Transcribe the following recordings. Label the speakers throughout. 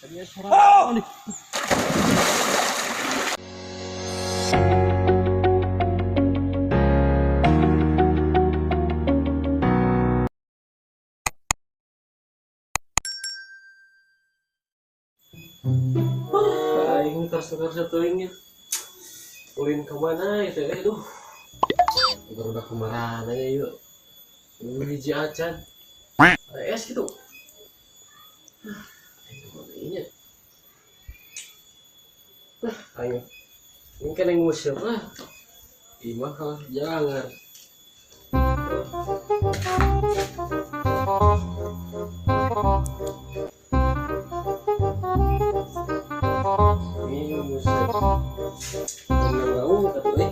Speaker 1: Tadinya seorang nih. Aing terus teuing ya. Ulin kemana itu ya? Aduh. Udah kemana ya yuk. Ini hiji acan. Ada es gitu. Ini. Ayo. Ini kan yang musim lah. Imah kalau jangan. Ini musim. Ini mau tapi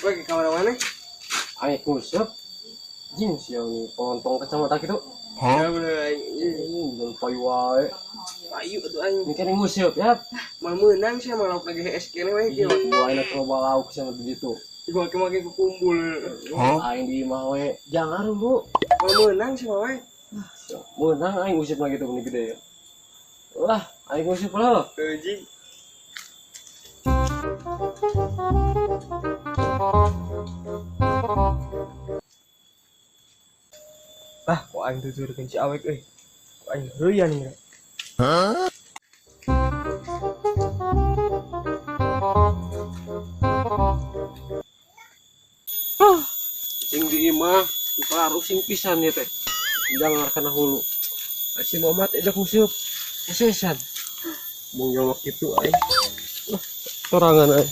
Speaker 2: Gue ke kamar mana?
Speaker 1: ayo musim. Jin siang nih pontong kacamata gitu.
Speaker 2: Ya bener.
Speaker 1: Jangan payu wae.
Speaker 2: Ayo tuh aing.
Speaker 1: Ini kan yang musim ya.
Speaker 2: Mau menang sih malah lagi es kene we
Speaker 1: Iya,
Speaker 2: kieu.
Speaker 1: gua enak coba lauk sama begitu.
Speaker 2: Gua make kumpul.
Speaker 1: Aing di imah we. Jangan Bu.
Speaker 2: Mau menang sih we.
Speaker 1: Menang aing usip lagi tuh ini gede ya. Wah, aing usip lo.
Speaker 2: Anjing. Lah, kok aing tuturkeun si awek euy. Kok aing heuyan nih.
Speaker 1: Sing di imah dipelaru sing pisan ya teh. Jangan kana hulu. Si Muhammad edak usip. Kesesan. Mau nyolok itu aing. Sorangan aing.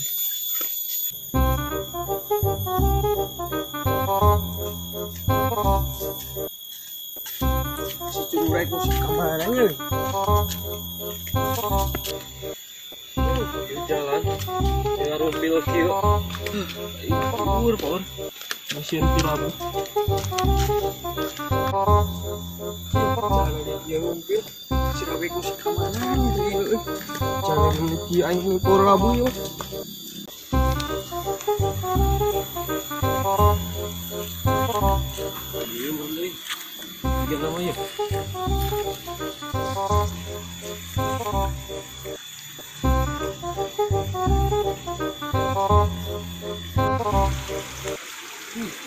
Speaker 2: Si curek musik kamana euy.
Speaker 1: Jalan. Ya rumpil kieu. Pur, pur. Mesin pirabu.
Speaker 2: Jalan dia ngumpil. Si awek musik kamana nih euy. Jalan ini aing ngumpul rabu yo.
Speaker 1: Iya, boleh. Tiga namanya.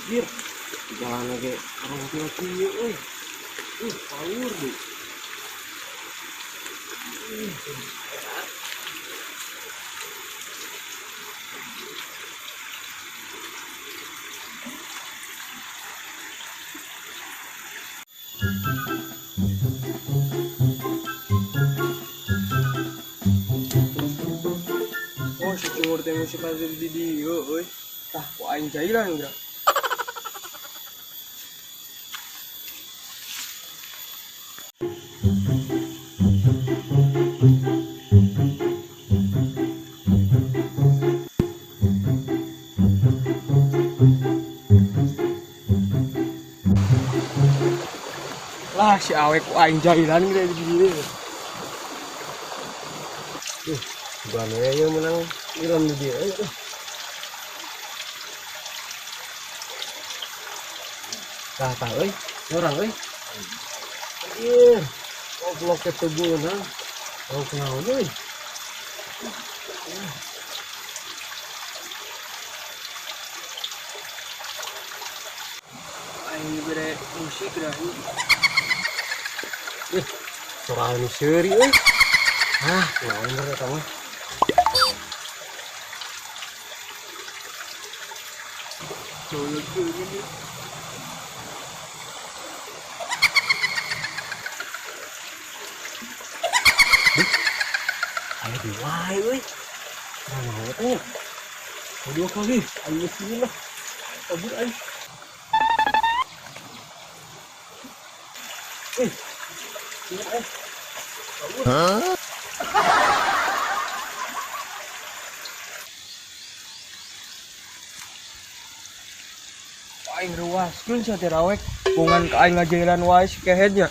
Speaker 1: Bir. Jalan lagi orang kieu euy. Power deh.
Speaker 2: Oh, si cumur teh musik ada di dieu euy. Tah, kok aing jailan geura. Lah si awek kok aing jailan geura di dieu.
Speaker 1: Bukan yang menang Iran di dia. Tah euy, orang euy. Iya. Oh, blok ke tubuh nah. Oh, kenal euy.
Speaker 2: Aing bere musik dah.
Speaker 1: Soal ini seri euy. Naon mereka mah.
Speaker 2: Colok ini.
Speaker 1: Ayo diwai euy. Mau tanya. Dua kali, ayo sini lah. Kabur ayo. Sini ayo. Kabur.
Speaker 2: Aing ruaskeun sia teh rawek. Bungan ka aing ngajailan wae si kehednya.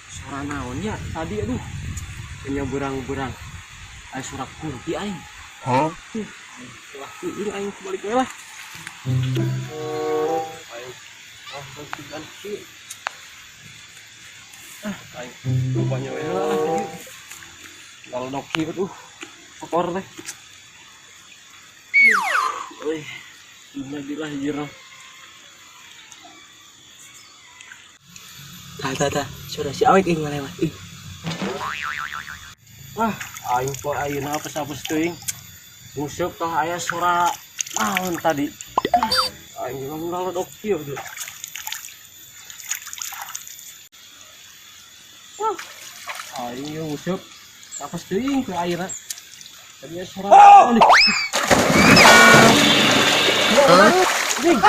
Speaker 1: Suara naon ya tadi aduh. Hanya berang-berang. Ay surat kunti ay.
Speaker 2: Hah?
Speaker 1: Wah, ini aing balik we lah. Aing ganti. Aing rupanya we lah tadi. Kalau dok kieu kotor teh. Euy, innalillahi wa inna
Speaker 2: Tah. Sudah si awet ing ngalewat. Ih.
Speaker 1: Wah, aing po ayeuna apes-apes teuing. Nguseup tah aya suara naon tadi. Aing geus ngalodok kieu tuh. Wah, aing geus nguseup apes teuing ke ayeuna. Tadi aya suara naon nih. Ding.